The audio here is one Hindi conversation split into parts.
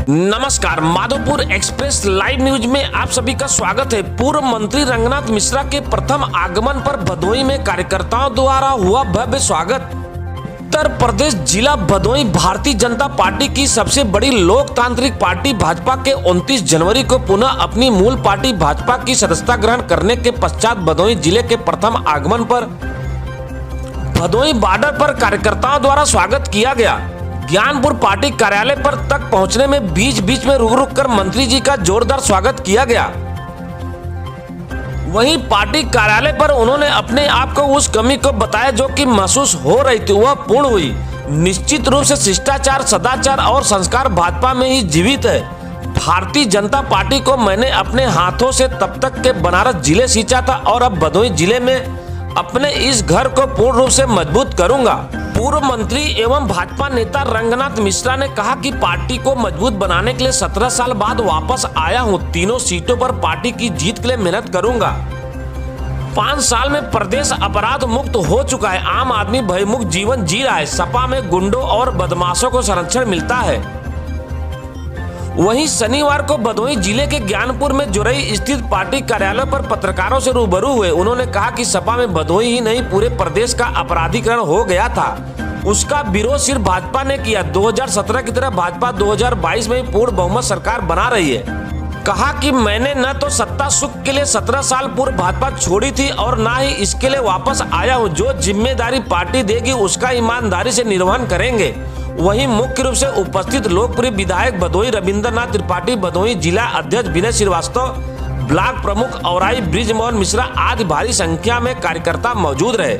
नमस्कार, माधोपुर एक्सप्रेस लाइव न्यूज में आप सभी का स्वागत है। पूर्व मंत्री रंगनाथ मिश्रा के प्रथम आगमन पर भदोही में कार्यकर्ताओं द्वारा हुआ भव्य स्वागत। उत्तर प्रदेश जिला भदोही भारतीय जनता पार्टी की सबसे बड़ी लोकतांत्रिक पार्टी भाजपा के 29 जनवरी को पुनः अपनी मूल पार्टी भाजपा की सदस्यता ग्रहण करने के पश्चात भदोही जिले के प्रथम आगमन पर भदोही बॉर्डर पर कार्यकर्ताओं द्वारा स्वागत किया गया। ज्ञानपुर पार्टी कार्यालय पर तक पहुंचने में बीच बीच में रुक रुक कर मंत्री जी का जोरदार स्वागत किया गया। वहीं पार्टी कार्यालय पर उन्होंने अपने आप को उस कमी को बताया जो कि महसूस हो रही थी वह पूर्ण हुई। निश्चित रूप से शिष्टाचार, सदाचार और संस्कार भाजपा में ही जीवित है। भारतीय जनता पार्टी को मैंने अपने हाथों से तब तक के बनारस जिले सींचा था और अब भदोही जिले में अपने इस घर को पूर्ण रूप से मजबूत करूंगा। पूर्व मंत्री एवं भाजपा नेता रंगनाथ मिश्रा ने कहा कि पार्टी को मजबूत बनाने के लिए 17 साल बाद वापस आया हूं। तीनों सीटों पर पार्टी की जीत के लिए मेहनत करूंगा। 5 साल में प्रदेश अपराध मुक्त हो चुका है। आम आदमी भयमुक्त जीवन जी रहा है। सपा में गुंडों और बदमाशों को संरक्षण मिलता है। वहीं शनिवार को भदोही जिले के ज्ञानपुर में जोरई स्थित पार्टी कार्यालय पर पत्रकारों से रूबरू हुए। उन्होंने कहा कि सपा में भदोही ही नहीं पूरे प्रदेश का अपराधीकरण हो गया था। उसका विरोध सिर्फ भाजपा ने किया। 2017 की तरह भाजपा 2022 में पूर्ण बहुमत सरकार बना रही है। कहा कि मैंने न तो सत्ता सुख के लिए 17 साल पूर्व भाजपा छोड़ी थी और न ही इसके लिए वापस आया हूँ। जो जिम्मेदारी पार्टी देगी उसका ईमानदारी से निर्वहन करेंगे। वहीं मुख्य रूप से उपस्थित लोकप्रिय विधायक भदोही रविंद्रनाथ त्रिपाठी, भदोही जिला अध्यक्ष विनय श्रीवास्तव, ब्लॉक प्रमुख औराई बृजमोहन मिश्रा आदि भारी संख्या में कार्यकर्ता मौजूद रहे।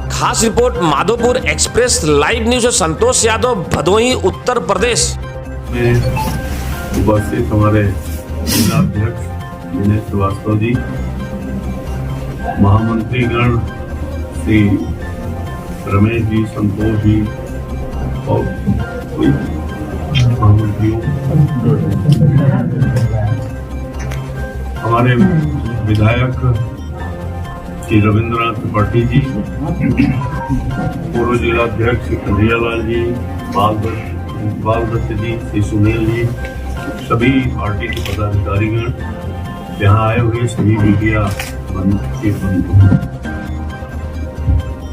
खास report Madhopur express live news Santosh Yadav, Bhadohi, Uttar Pradesh. उपस्थित हमारे जिला अध्यक्ष विनय श्रीवास्तव जी, महामंत्रीगण श्री रमेश जी, संतोष जी और महामंत्रियों, हमारे विधायक श्री रविंद्रनाथ त्रिपाठी जी, पूर्व जिला अध्यक्ष श्री कन्हैयालाल जी, बाल दत्त जी, श्री सुनील जी, सभी पार्टी के पदाधिकारीगण, यहाँ आए हुए सभी मीडिया के बंधु।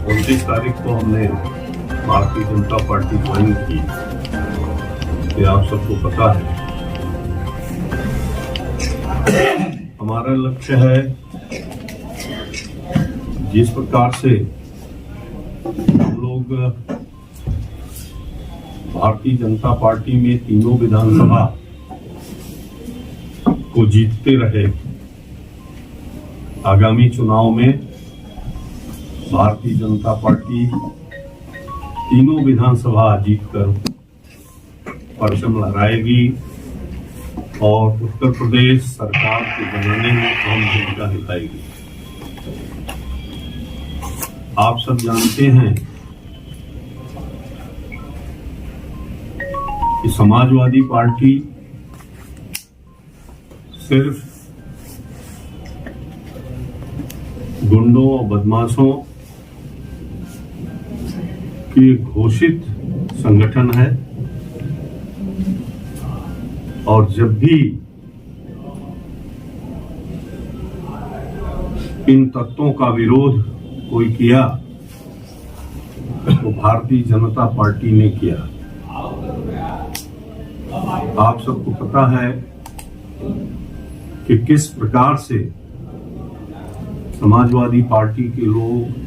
29 तारीख को हमने भारतीय जनता पार्टी ज्वाइन की, ये आप सबको पता है। हमारा लक्ष्य है जिस प्रकार से हम लोग भारतीय जनता पार्टी में तीनों विधानसभा को जीतते रहे, आगामी चुनाव में भारतीय जनता पार्टी तीनों विधानसभा जीतकर परचम लहराएगी और उत्तर प्रदेश सरकार को बनाने में अहम भूमिका निभाएगी। आप सब जानते हैं कि समाजवादी पार्टी सिर्फ गुंडों और बदमाशों की घोषित संगठन है और जब भी इन तत्वों का विरोध कोई किया तो भारतीय जनता पार्टी ने किया। आप सबको पता है कि किस प्रकार से समाजवादी पार्टी के लोग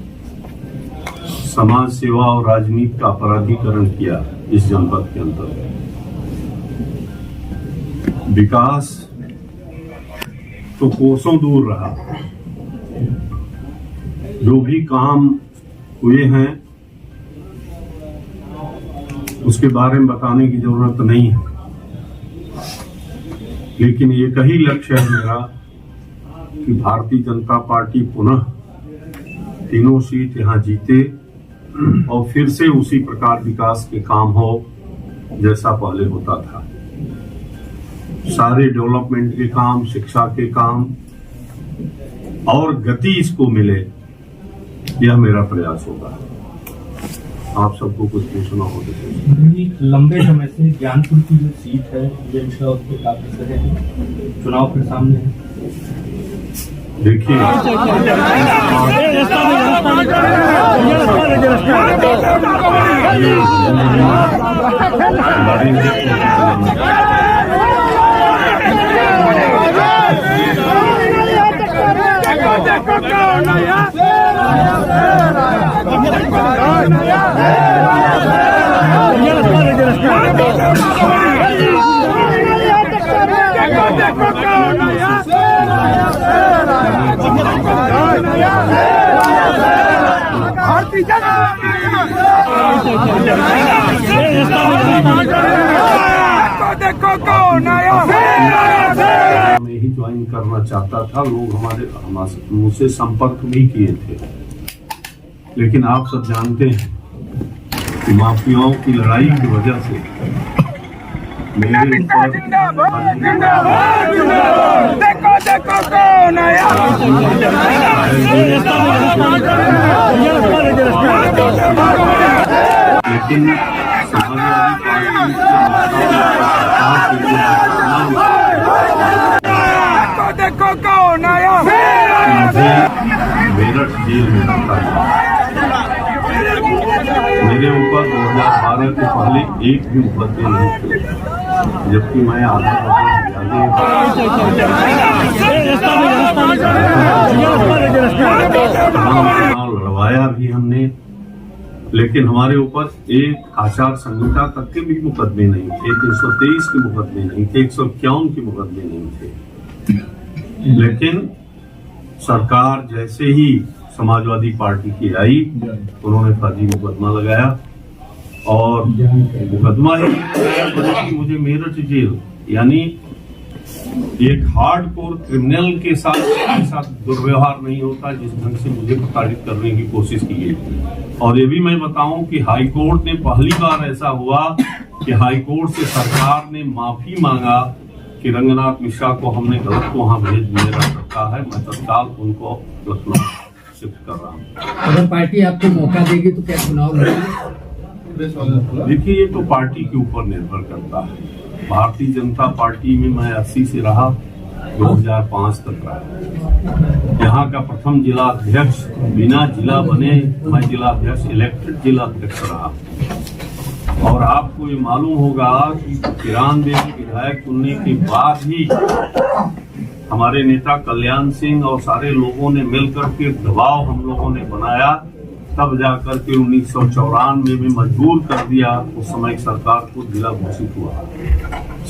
समाज सेवा और राजनीति का अपराधीकरण किया इस जनपद के अंदर। विकास तो कोसों दूर रहा। जो भी काम हुए हैं उसके बारे में बताने की जरूरत नहीं है, लेकिन एक ही लक्ष्य है मेरा कि भारतीय जनता पार्टी पुनः तीनों सीट यहां जीते और फिर से उसी प्रकार विकास के काम हो जैसा पहले होता था। सारे डेवलपमेंट के काम, शिक्षा के काम और गति इसको मिले, यह मेरा प्रयास होगा। आप सबको कुछ पूछना हो तो लंबे समय से ज्ञानपुर की जो सीट है जनता उस पर काफी सहे है, चुनाव फिर सामने है। देखिए मैं ही ज्वाइन करना चाहता था। लोग मुझसे संपर्क भी किए थे, लेकिन आप सब जानते हैं कि माफियाओं की लड़ाई की वजह से मेरे ऊपर लेकिन मेरठ जेल में रखा गया। मेरे ऊपर 2012 के पहले एक भी मुकदमे नहीं थे, जबकि मैं आधा लड़वाया भी हमने, लेकिन हमारे ऊपर एक आचार संहिता तक के भी मुकदमे नहीं थे, 323 के मुकदमे नहीं थे, 151 के मुकदमे नहीं थे। लेकिन सरकार जैसे ही समाजवादी पार्टी की आई, उन्होंने फर्जी मुकदमा लगाया और मुकदमा ही मुझे मेरठ जेल, यानी एक हार्डकोर क्रिमिनल के साथ ऐसा दुर्व्यवहार नहीं होता जिस ढंग से मुझे प्रताड़ित करने की कोशिश की गई। और ये भी मैं बताऊं कि हाई कोर्ट ने पहली बार ऐसा हुआ कि हाई कोर्ट से सरकार ने माफी मांगा कि रंगनाथ मिश्रा को हमने गलत वहां भेज मेरा सकता है, मैं तत्काल उनको लखनऊ शिफ्ट कर रहा हूँ। अगर पार्टी आपको मौका देगी तो क्या चुनाव लड़ेगी? देखिए, ये तो पार्टी के ऊपर निर्भर करता है। भारतीय जनता पार्टी में मैं 80 से रहा, 2005 तक रहा। यहाँ का प्रथम जिला अध्यक्ष, बिना जिला बने मैं जिला अध्यक्ष, इलेक्टेड जिला अध्यक्ष रहा। और आपको ये मालूम होगा कि 93 विधायक चुनने के बाद ही हमारे नेता कल्याण सिंह और सारे लोगों ने मिलकर के दबाव हम लोगों ने बनाया, तब जाकर के 1994 में मजबूर कर दिया उस समय सरकार को जिला घोषित हुआ।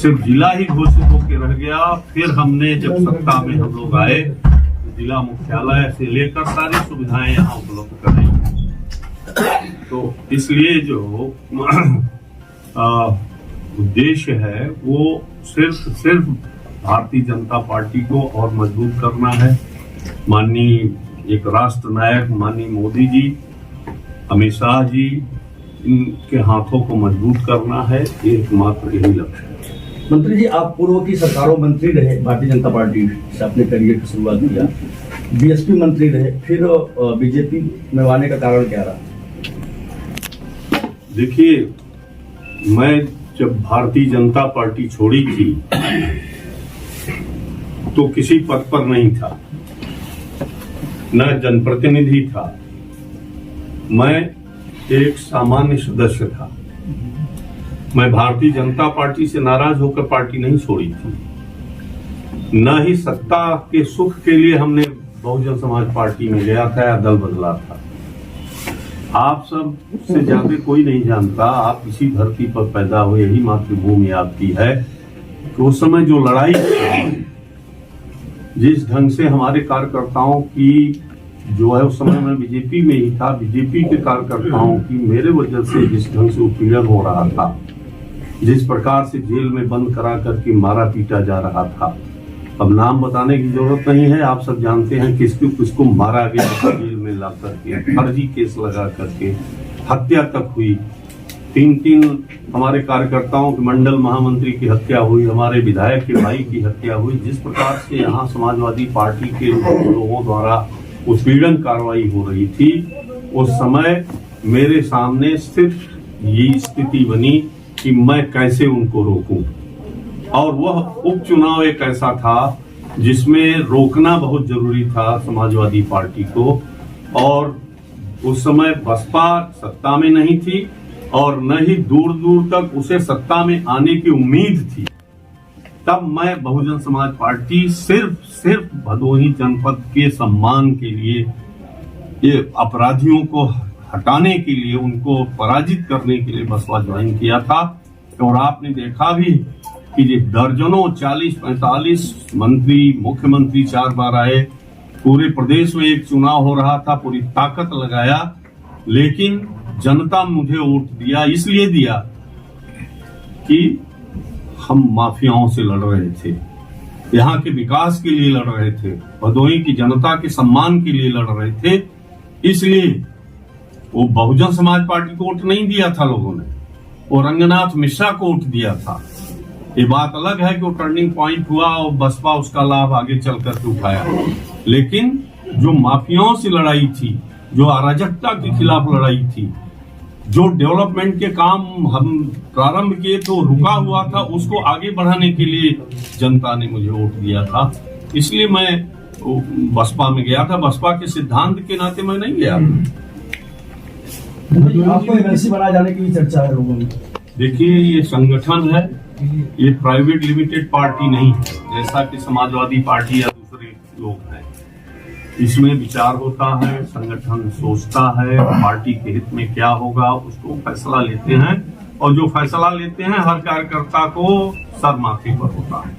सिर्फ जिला ही घोषित होकर रह गया। फिर हमने जब सत्ता में हम लोग आए, जिला मुख्यालय से लेकर सारी सुविधाएं यहाँ उपलब्ध कराई। तो इसलिए जो उद्देश्य है वो सिर्फ भारतीय जनता पार्टी को और मजबूत करना है। माननीय एक राष्ट्र नायक माननीय मोदी जी, अमित शाह जी, इनके हाथों को मजबूत करना है, एकमात्र यही लक्ष्य है। मंत्री जी, आप पूर्व की सरकारों मंत्री रहे, भारतीय जनता पार्टी से अपने करियर की शुरुआत किया, बीएसपी मंत्री रहे, फिर बीजेपी में आने का कारण क्या रहा? देखिए, मैं जब भारतीय जनता पार्टी छोड़ी थी तो किसी पद पर नहीं था, न जनप्रतिनिधि था, मैं एक सामान्य सदस्य था। मैं भारतीय जनता पार्टी से नाराज होकर पार्टी नहीं छोड़ी थी, न ही सत्ता के सुख के लिए हमने बहुजन समाज पार्टी में गया था या दल बदला था। आप सब से ज्यादा कोई नहीं जानता, आप इसी धरती पर पैदा हुए, यही मातृभूमि आपकी है। तो उस समय जो लड़ाई जिस ढंग से हमारे कार्यकर्ताओं की जो है, उस समय मैं बीजेपी में ही था, बीजेपी के कार्यकर्ताओं की मेरे वजह से जिस ढंग से उत्पीड़न हो रहा था, जिस प्रकार से जेल में बंद करा करके मारा पीटा जा रहा था, अब नाम बताने की जरूरत नहीं है, आप सब जानते हैं किसको मारा गया, जेल में ला करके फर्जी केस लगा करके हत्या तक हुई। 3 हमारे कार्यकर्ताओं के मंडल महामंत्री की हत्या हुई, हमारे विधायक के भाई की हत्या हुई। जिस प्रकार से यहाँ समाजवादी पार्टी के लोगों द्वारा उत्पीड़न कार्रवाई हो रही थी, उस समय मेरे सामने सिर्फ ये स्थिति बनी कि मैं कैसे उनको रोकूं, और वह उपचुनाव एक ऐसा था जिसमें रोकना बहुत जरूरी था समाजवादी पार्टी को। और उस समय बसपा सत्ता में नहीं थी और न ही दूर दूर तक उसे सत्ता में आने की उम्मीद थी। तब मैं बहुजन समाज पार्टी सिर्फ भदोही जनपद के सम्मान के लिए, ये अपराधियों को हटाने के लिए, उनको पराजित करने के लिए बसपा ज्वाइन किया था। और आपने देखा भी कि ये दर्जनों 40-45 मंत्री, मुख्यमंत्री 4 बार आए, पूरे प्रदेश में एक चुनाव हो रहा था, पूरी ताकत लगाया, लेकिन जनता मुझे वोट दिया, इसलिए दिया कि हम माफियाओं से लड़ रहे थे, यहाँ के विकास के लिए लड़ रहे थे, भदोही की जनता के सम्मान के लिए लड़ रहे थे। इसलिए वो बहुजन समाज पार्टी को वोट नहीं दिया था लोगों ने, वो रंगनाथ मिश्रा को वोट दिया था। ये बात अलग है कि वो टर्निंग पॉइंट हुआ और बसपा उसका लाभ आगे चल करके उठाया, लेकिन जो माफियाओं से लड़ाई थी, जो अराजकता के खिलाफ लड़ाई थी, जो डेवलपमेंट के काम हम प्रारंभ किए तो रुका हुआ था, उसको आगे बढ़ाने के लिए जनता ने मुझे वोट दिया था। इसलिए मैं बसपा में गया था, बसपा के सिद्धांत के नाते मैं नहीं गया। आपको एमएलसी बनाए जाने की भी चर्चा है लोगों में। देखिए, ये संगठन है, ये प्राइवेट लिमिटेड पार्टी नहीं है जैसा कि समाजवादी पार्टी या दूसरे लोग हैं। इसमें विचार होता है, संगठन सोचता है पार्टी के हित में क्या होगा, उसको फैसला लेते हैं, और जो फैसला लेते हैं हर कार्यकर्ता को सर माथे पर होता है।